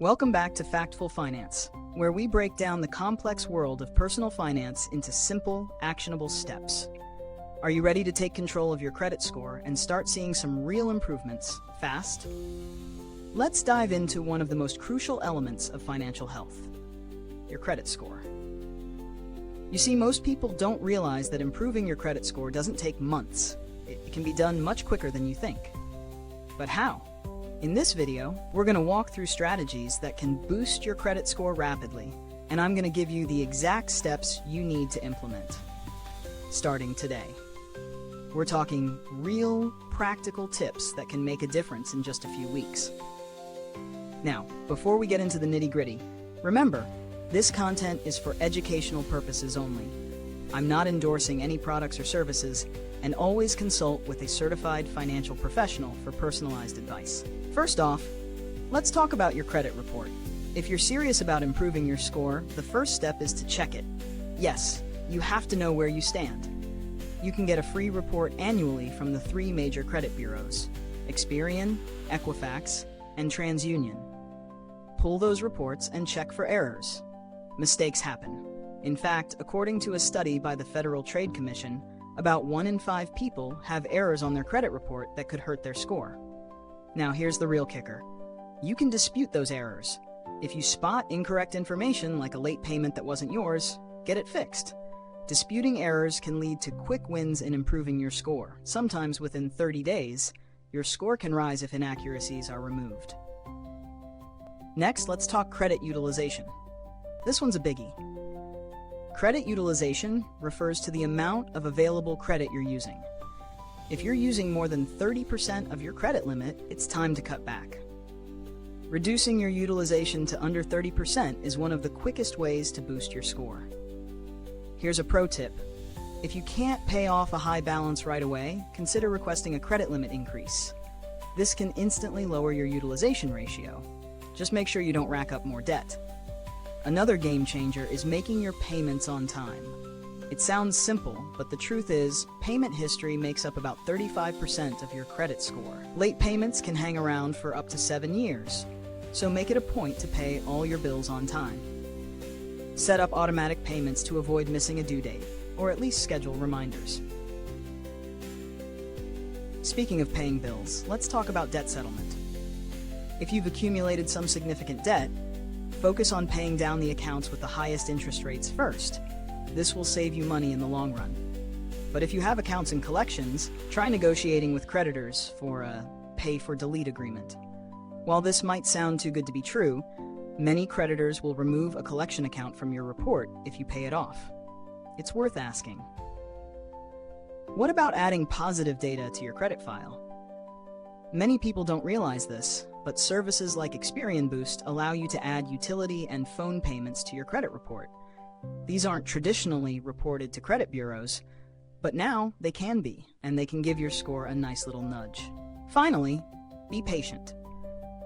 Welcome back to Factful Finance, where we break down the complex world of personal finance into simple, actionable steps. Are you ready to take control of your credit score and start seeing some real improvements fast? Let's dive into one of the most crucial elements of financial health, your credit score. You see, most people don't realize that improving your credit score doesn't take months. It can be done much quicker than you think. But how? In this video, we're going to walk through strategies that can boost your credit score rapidly, and I'm going to give you the exact steps you need to implement. Starting today. We're talking real, practical tips that can make a difference in just a few weeks. Now, before we get into the nitty-gritty, remember, this content is for educational purposes only. I'm not endorsing any products or services, and always consult with a certified financial professional for personalized advice. First off, let's talk about your credit report. If you're serious about improving your score, the first step is to check it. Yes, you have to know where you stand. You can get a free report annually from the 3 major credit bureaus: Experian, Equifax, and TransUnion. Pull those reports and check for errors. Mistakes happen. In fact, according to a study by the Federal Trade Commission, about 1 in 5 people have errors on their credit report that could hurt their score. Now here's the real kicker. You can dispute those errors. If you spot incorrect information like a late payment that wasn't yours, get it fixed. Disputing errors can lead to quick wins in improving your score. Sometimes within 30 days, your score can rise if inaccuracies are removed. Next, let's talk credit utilization. This one's a biggie. Credit utilization refers to the amount of available credit you're using. If you're using more than 30% of your credit limit, it's time to cut back. Reducing your utilization to under 30% is one of the quickest ways to boost your score. Here's a pro tip. If you can't pay off a high balance right away, consider requesting a credit limit increase. This can instantly lower your utilization ratio. Just make sure you don't rack up more debt. Another game changer is making your payments on time. It sounds simple, but the truth is, payment history makes up about 35% of your credit score. Late payments can hang around for up to 7 years, so make it a point to pay all your bills on time. Set up automatic payments to avoid missing a due date, or at least schedule reminders. Speaking of paying bills, let's talk about debt settlement. If you've accumulated some significant debt, focus on paying down the accounts with the highest interest rates first. This will save you money in the long run. But if you have accounts in collections, try negotiating with creditors for a pay-for-delete agreement. While this might sound too good to be true, many creditors will remove a collection account from your report if you pay it off. It's worth asking. What about adding positive data to your credit file? Many people don't realize this, but services like Experian Boost allow you to add utility and phone payments to your credit report. These aren't traditionally reported to credit bureaus, but now they can be, and they can give your score a nice little nudge. Finally, be patient.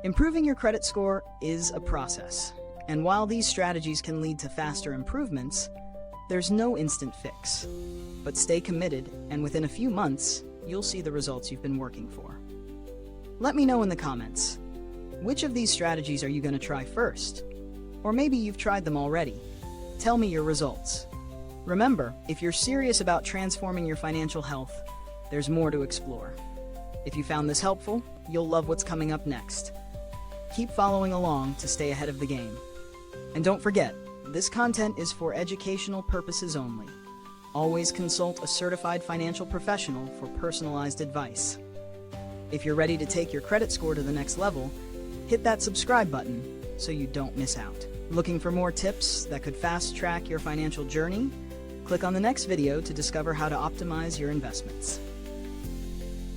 Improving your credit score is a process, and while these strategies can lead to faster improvements, there's no instant fix. But stay committed, and within a few months, you'll see the results you've been working for. Let me know in the comments, which of these strategies are you going to try first? Or maybe you've tried them already. Tell me your results. Remember, if you're serious about transforming your financial health, there's more to explore. If you found this helpful, you'll love what's coming up next. Keep following along to stay ahead of the game. And don't forget, this content is for educational purposes only. Always consult a certified financial professional for personalized advice. If you're ready to take your credit score to the next level, hit that subscribe button so you don't miss out. Looking for more tips that could fast-track your financial journey? Click on the next video to discover how to optimize your investments.